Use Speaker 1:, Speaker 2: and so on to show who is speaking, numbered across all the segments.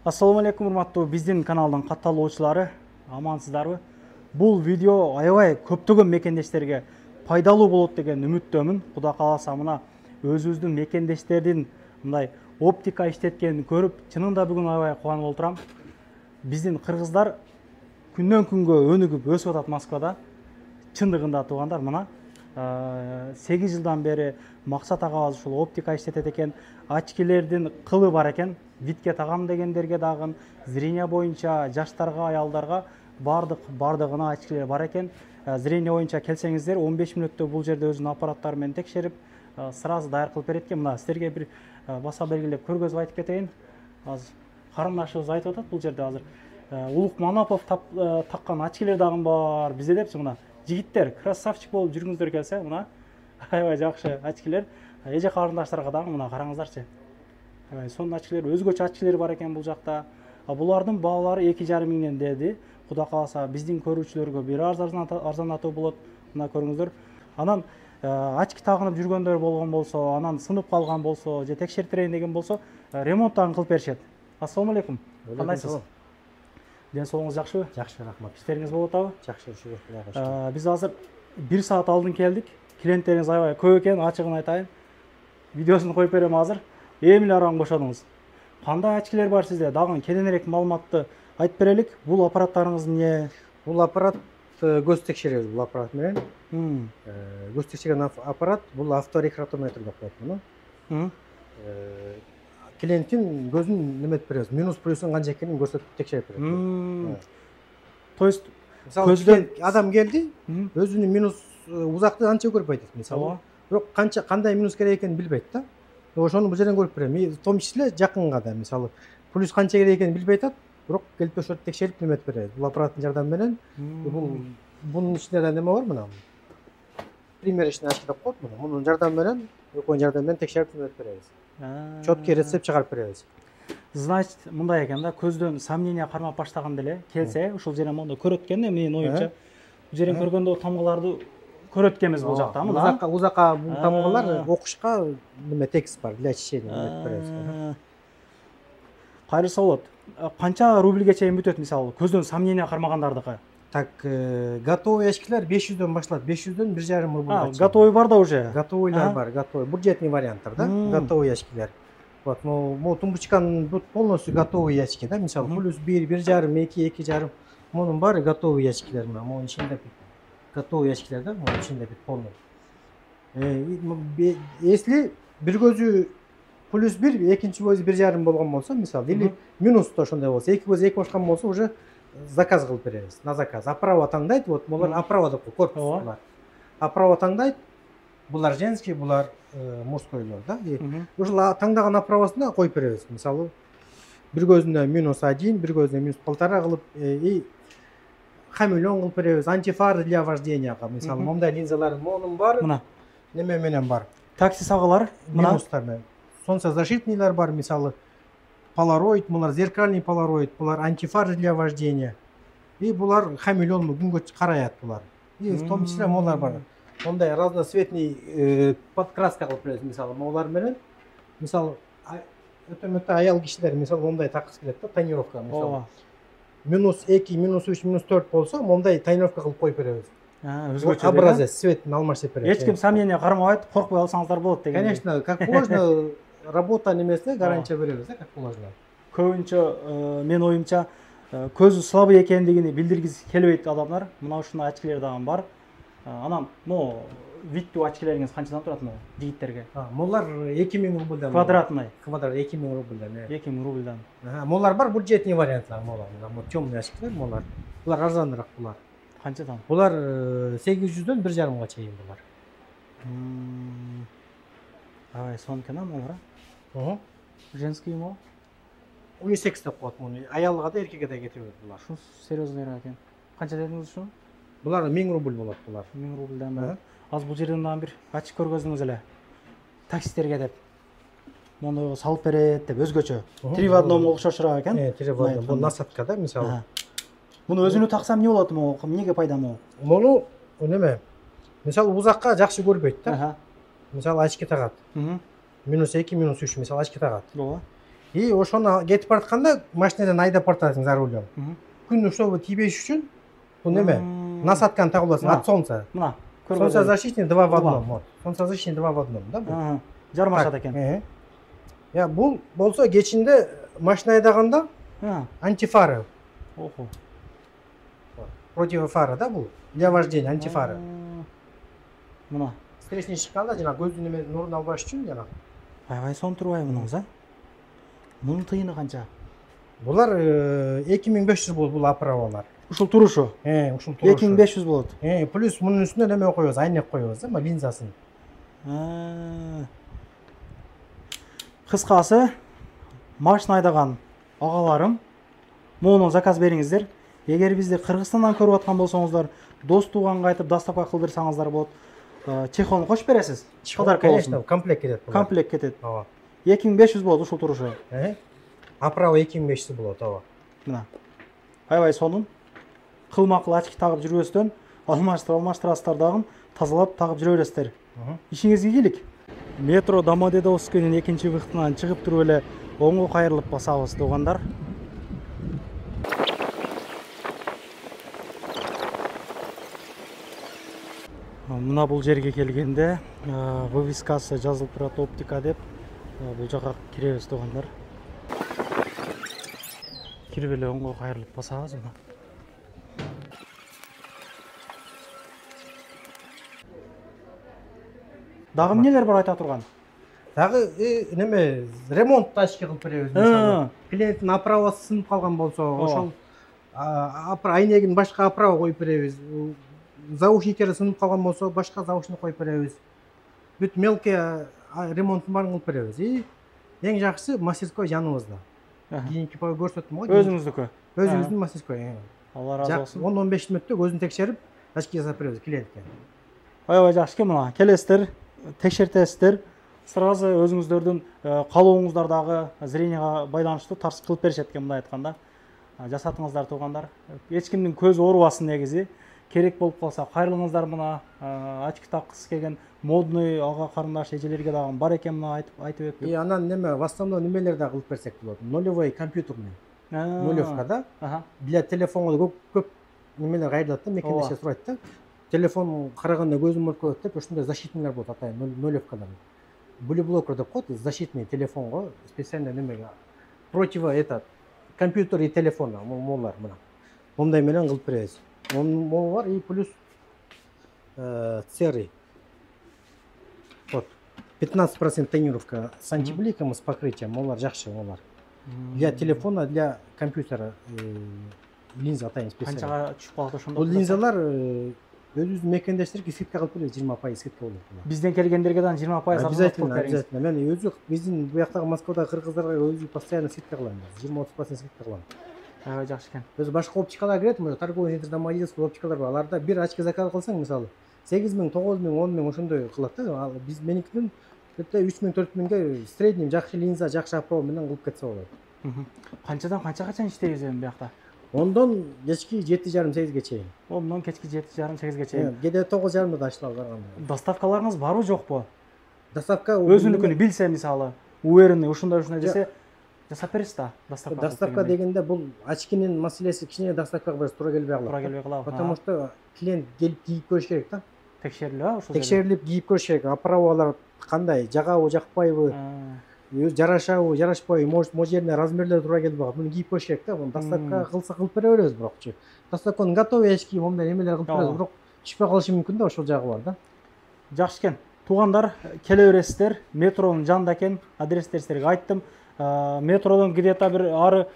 Speaker 1: Ассаламу алейкум, урматтуу биздин каналдын катталуучулары, амансыздарбы? Бул видео аябай көптөгөн мекендештерге пайдалуу болот деген үмүттөмүн. Кудай кааласа мына өзүбүздүн мекендештердин мындай оптика иштеткенин көрүп, чынында бүгүн аябай кубанып отурам. Биздин кыргыздар күндөн күнгө өнүгүп өсүп атат Москвада. Чындыгында туугандар мына 8 жылдан бери Максат агабыз ушул оптика иштетет экен. Очкилердин кылы бар экен. Витке тагам дегендерге дагы зрение боюнча жаштарга, аялдарга бардыгына очкилер бар экен. Зрение боюнча келсеңиздер 15 мүнөттө бул жерде өзүнүн аппараттары менен текшерип, сразу даяр кылып берет экен. Мына силерге бир баса белгилеп көргөзүп айтып кетейин. Азыр карындашыбыз айтып атат бул жерде азыр Улук Манапов таккан очкилер дагы бар бизде депчи. Мына жигиттер красавчик болуп жүргүңүздөр келсе, мына аябай жакшы очкилер. Эже карындаштарга дагы мына караңыздарчы. Сонун очкилер, өзгөчө очкилер бар экен бул жакта. Булардын баалары 2,5 миңден деди. Кудай кааласа биздин көрүүчүлөргө бир арзандатуу болот. Мына көрүңүздөр. Анан очки тагынып жүргөндөр болгон болсо, анан сынып калган болсо, же текшертирейин деген болсо, ремонт дагы кылып беришет. Ассаламу алейкум. Кандайсыз? Ден соолугуңуз жакшыбы?
Speaker 2: Жакшы, рахмат.
Speaker 1: Иштериңиз болуп атабы?
Speaker 2: Жакшы, шүгүр.
Speaker 1: Биз азыр 1 саат алдын келдик. Клиенттериңиз аябай көп экен, ачыгын айтайын. Видеосун коюп берем азыр. Эмне арам бошодуңуз? Кандай очкилер бар сизде? Дагы кененирээк маалыматты айтып берелик. Бул аппараттарыңыз эмне?
Speaker 2: Бул аппарат көз текшеребиз бул аппарат менен. Көз текшерген аппарат бул авторефрактометр деп коет муну. Клиенттин көзүн неметип беребиз. Минус плюсун канча экенин көрсөтүп текшерип берет.
Speaker 1: То есть
Speaker 2: көздөн адам келди, өзүнүн минус узакты анча көрбөйт мисалы. Бирок кандай минус керек экенин билбейт да. Ошону бул жерден көрүп берем. В том числе жакынга да мисалы плюс канча керек экенин билбей атат, бирок келип ошо текшерип неметип берет. Бул аппараттын жардамы менен бунун ичинде да неме бар мына. Примерочный очки деп коет муну. Мунун жардамы менен, өкөнүн жардамы менен текшерип неметип беребиз. Чөткө рецепт чыгарып беребиз.
Speaker 1: Значит, мындай экен да, көздөн сомнение кармап баштаганда эле келсе, ушул жерден монда көрөт экен да, менин оюмча. Бул жерден көргөндө тамгаларды көрөт экенбиз бул жакта, мына.
Speaker 2: Узакка бул тамгалар окушка неме текст бар для чтения деп беребиз.
Speaker 1: Кайрылса болот. Канча рубльге чейин бүтөт мисалы, көздөн сомнение кармагандардыкы?
Speaker 2: Так, готовый очкилер 500дөн башталат. 500дөн 1,5 рубльга чейин.
Speaker 1: Готовый бар да уже.
Speaker 2: Готовыйлар бар, готовый. Бюджетный варианттар да, готовый очкилер. Вот, могу тумбочканын полностью готовый очки, да, мисалы, плюс 1, 1,5, 2, 2,5. Мунун баары готовый очкилер, мына ичинде готовый очкилер да, мына ичинде полный. Если бир көзү плюс 1, экинчи көзү 1,5 болгон болсо, мисалы, или минус да ошондой болсо, эки көзү эки башкан болсо, уже заказ кылып беребиз, на заказ. Оправа таңдайт, вот, булар оправа деп коет, корпус булар. Оправа таңдайт, булар женский, булар мужскойлор да. Ушул таңдаган оправасына коюп беребиз. Мисалы, бир көзүнө -1, бир көзүнө -1,5 кылып, и хамелеон кылып беребиз. Антифар для вожденияга, мисалы, мондай линзалар монун бар. Мына неме менен бар.
Speaker 1: Такси сагалар, мына
Speaker 2: минустар менен. Солнцезащитныйлар бар, мисалы, полароид, булар зеркальный полароид, булар антифар для вождения. И булар хамелеон күнгө караят булар. И в том числе мондар бар. Мондай разноцветный подкраска кылып беребиз, мисалы, мондар менен. Мисалы, өтө аял кишилер, мисалы, мондай таккысы келет да, тонировка, мисалы. -2, -3, -4 болсо, мондай тонировка кылып коюп беребиз.
Speaker 1: Өзгөчө
Speaker 2: образец, цветин алмашып беребиз.
Speaker 1: Эч ким сомнение кармабайт, коркпой алсаңыздар болот деген.
Speaker 2: Конечно, как положено, работа немесе гарантия беребиз, как положено.
Speaker 1: Көбүнчө мен оюмча көзү слабый экендигин билдиргиси келбейт адамдар. Мына ушундай очкилер дагы бар. Анан, виттүү очкилериңиз канчадан турат мына жигиттерге?
Speaker 2: Монлар 2000 рубльдан.
Speaker 1: Квадратный.
Speaker 2: Квадрат 2000 рубльдан.
Speaker 1: 2000 рубльдан.
Speaker 2: Монлар бар, бюджетный вариантлар монлар. Темный очкилер монлар. Булар арзаныраак булар.
Speaker 1: Канчадан?
Speaker 2: Булар 800дөн 1,5 чейин булар.
Speaker 1: Сон экен монлар. Женский мо?
Speaker 2: Унисекс деп коет муну. Аялга да, эркекке да кете берет булар.
Speaker 1: Шу серьезныйраак экен. Канча дедиңиз ушу?
Speaker 2: Булар 1000 рубль болот булар.
Speaker 1: 1000 рубльдан болот. Аз бул жерден дагы бир ачык көргөзүңүз эле. Таксистерге деп мону салып берет деп өзгөчө. 3 в 1 окшошураак экен.
Speaker 2: 3 в 1. Бул насадка да, мисалы.
Speaker 1: Муну өзүнө таксам эмне болот могу? Эмнеге пайда могу?
Speaker 2: Муну неме? Мисалы, узакка жакшы көрбөйт да. Мисалы, очки тагат. -2, -3, мисалы, очки тагат.
Speaker 1: Ооба.
Speaker 2: И ошону кетип баратканда машинадан айдап баратасың за рулем. Күн чтобы тийбеш үчүн бул неме насадканы тагып аласың, от солнца.
Speaker 1: Мына
Speaker 2: Солнцезащитный 2 в 1. Вот. Солнцезащитный 2 в 1, да бул?
Speaker 1: Жармашат экен.
Speaker 2: Я бул болсо кечинде машина айдаганда антифары.
Speaker 1: Охо.
Speaker 2: Против фара, да бул? Для вождения антифары.
Speaker 1: Мына.
Speaker 2: Встречный шыққанда жана көздүн неме нурун албаш үчүн жана.
Speaker 1: Аябай сонтурбай мунуңуз, а? Мунун тыйыны канча?
Speaker 2: Булар 2500 болот бул оправалар.
Speaker 1: Ушул турушу.
Speaker 2: Ушул турушу.
Speaker 1: 2500 болот.
Speaker 2: Плюс мунун үстүнө неме коебуз, айнек коебуз, да, линзасын.
Speaker 1: Кыскасы, машина айдаган агаларым, муну заказ бериңиздер. Эгер бизди Кыргызстандан көрүп аткан болсоңуздар, дос тууганга айтып доставка кылдырсаңыздар болот. Чехолун кошуп бересиз. Подарка
Speaker 2: конечно, комплект кетет.
Speaker 1: Комплект кетет. 2500 болот ушул турушу.
Speaker 2: Оправа 2500 болот, ооба.
Speaker 1: Мына. Аябай сонун. Кылмакыл очки тагып жүрбөстөн, алмаштырасыздар дагы, тазалап тагып жүрө бересиздер. Ишиңизге ийгилик. Метро Домодедовскийдин экинчи выходунан чыгып туруп эле оңго кайрылып басабыз, туугандар. Мына бул жерге келгенде вывескасы жазылып турат оптика деп, бул жака киребиз, туугандар. Кирип эле оңго кайрылып басабыз мына. Дагы эмнелер бар айта турган?
Speaker 2: Дагы неме ремонт тачки кылып беребиз, мисалы. Клиенттин оправасы сынып калган болсо, ошол айнегин башка оправа коюп беребиз. Заушниктери сынып калган болсо, башка заушник коюп беребиз. Бүт мелкий ремонттун баарын кылып беребиз. И эң жакшысы мастерской жаныбызда. Кийинки көрсөттүм го.
Speaker 1: Өзүңүздүкү.
Speaker 2: Өзүбүздүн мастерской.
Speaker 1: Алла разы болсун.
Speaker 2: 10-15 мүнөттө көзүн текшерип, очки жасап беребиз клиентке.
Speaker 1: Аябай жакшы экен, мына келесиздер, текшертесиздер. Сразу өзүңүздөрдүн каалооңуздардагы зренияга байланыштуу тарс кылып беришет экен, мындай айтканда. Жасатыңыздар, туугандар. Эч кимдин көзү оорубасын негизи. Керек болуп калса кайрылыңыздар, мына очки таккысы келген модный ага карындаш эжелерге дагы бар экен, мына айтып өттүк.
Speaker 2: И анан неме, в основном немелер да кылып берсек болот. Нулевой компьютерный. Нулевка, да? Для телефонго көп немелер кайрылат да, мекендеше сурайт да. Телефон караганда көзүм мөркөйт деп, ошондой защитныйлар болот, атайын нулевкалар. Блюблокер деп коет, защитный телефонго, специально немеге. Против компьютер и телефона, молар мына. Мондай менен кылып беребиз. Мол бар и плюс серый. Вот. 15% тонировка с антибликом, с покрытием. Молар жакшы, молар. Для телефона, для компьютера линза атайын специально.
Speaker 1: Канчага түшүп калат ошондо?
Speaker 2: Бул линзалар өзүбүздүн мекендештерге скидка кылып беребиз, 20% скидка болот.
Speaker 1: Бизден келгендерге да 20%
Speaker 2: обязательно. Мен өзү биздин буяктагы Москвадагы кыргыздарга өзү постоянно скидка кылам. 20-30% скидка кылам.
Speaker 1: Аябай жакшы экен.
Speaker 2: Өзү башка оптикалар кирет, торговый центр Домодедовский оптикалар бар. Аларда бир очки заказ кылсаң, мисалы 8000, 9000, 10000 ошондой кылат да. Биз меникиден 3000, 4000ге средний жакшы линза, жакшы оправа менен кылып кетсе болот.
Speaker 1: Канчадан канчага чейин иштейбиз эми буякта?
Speaker 2: 10дон кечки 7:30-8ге чейин.
Speaker 1: 10дон кечки 7:30-8ге чейин.
Speaker 2: Кээде 9:30 да ачылып барганда.
Speaker 1: Доставкаларыңыз барбы жокпу?
Speaker 2: Доставка
Speaker 1: өзүнүкүнү билсе, мисалы, уверенный ушундай десе, жасап бересиз да, доставка.
Speaker 2: Доставка дегенде бул очкинин маселеси кичине доставкага бир туура келбей калат.
Speaker 1: Туура келбей калат.
Speaker 2: Потому что клиент келип кийип көрүш керек да.
Speaker 1: Текшерилип, ошол.
Speaker 2: Текшерилип кийип көрүш керек. Оправалар кандай, жагабы, жакпайбы, жарашабы, жарашпайбы, может жерине размерлери туура келбей калат. Муну кийип көрүш керек да. Муну доставка кылса кылып бере беребиз, бирокчу. Доставканы готовый очки, мондай немелер кылып беребиз, бирок түшпөй калышы мүмкүн да, ошол жагы бар да.
Speaker 1: Жакшы экен. Туугандар, келе бересиздер. Метронун жанында экен. Адрестерди силерге айттым. Метродон где-то бир ары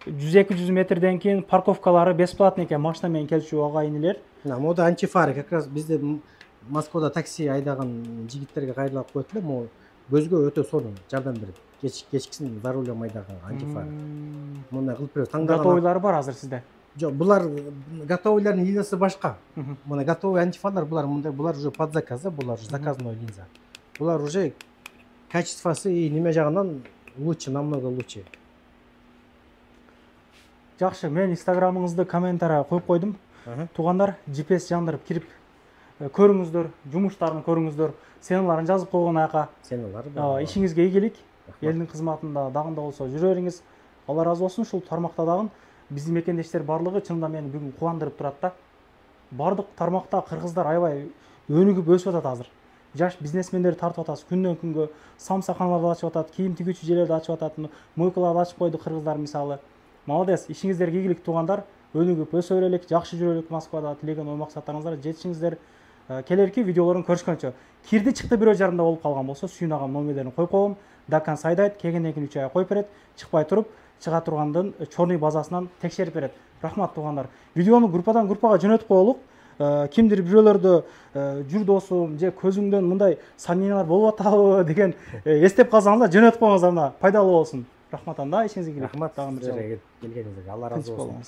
Speaker 1: 100-200 метрден кийин парковкалары бесплатный экен, машина менен келчү агайынылар.
Speaker 2: Мода антифары, как раз бизде Москвада такси айдаган жигиттерге кайрылып коет эле, могу көзгө өтө сонун жардам берет. Кечкисин за рулем айдаган антифары. Муну кылып беребиз.
Speaker 1: Готовыйлары бар азыр сизде?
Speaker 2: Жок, булар готовыйлардын линзасы башка. Мына готовый антифарлар булар мындай, булар уже под заказ, булар уже заказной линза. Булар уже качествосы и неме жагынан лучше, намного лучше.
Speaker 1: Жакшы, мен инстаграмыңызды комментарийга коюп койдум. Туугандар, GPS жандырып кирип көрүңүздөр, жумуштарын көрүңүздөр, сценаларын жазып койгон аяка.
Speaker 2: Сценалары
Speaker 1: бар. Ишиңизге ийгилик. элдин кызматында дагы да болсо жүрө бериңиз. Алла разы болсун. Ушул тармакта дагы биздин мекендештер барлыгы чынында мени бүгүн кубандырып турат да. Бардык тармакта кыргыздар аябай өнүгүп өсүп атат азыр. Жаш бизнесмендерди тартып атабыз. Күндөн күнгө самсаканаларды ачып атат, кийим тигүүчү жерлерди ачып атат, мойкаларды ачып койду кыргыздар мисалы. Молодец, ишиңиздерге ийгилик туугандар. Өнүгүп өсө берелик, жакшы жүрө берелик Москвада. Тилеген ой максаттарыңыздарга жетишиңиздер. Келерки видеолорун көрүшкөнчө. Кирди чыкты бирөө жарымда болуп калган болсо, Сүйүн агам номерлерин койуп коем. Дакан сайдайт, кегенден кийин 3 ай коюп берет. Чыкпай туруп, чыга тургандын чорный базасынан текшерип берет. Рахмат туугандар. Видеону группадан группага жөнөтүп коелук. Кимдир бирөөлөрдө жүр досум же көзүңдөн мындай сомнениялар болуп атабы деген эстеп калсаңыздар жөнөтүп коюңуздар, пайдалуу болсун. Рахмат анда, ишиңизге келип.
Speaker 2: Рахмат, келгениңизге. Алла разы болсун.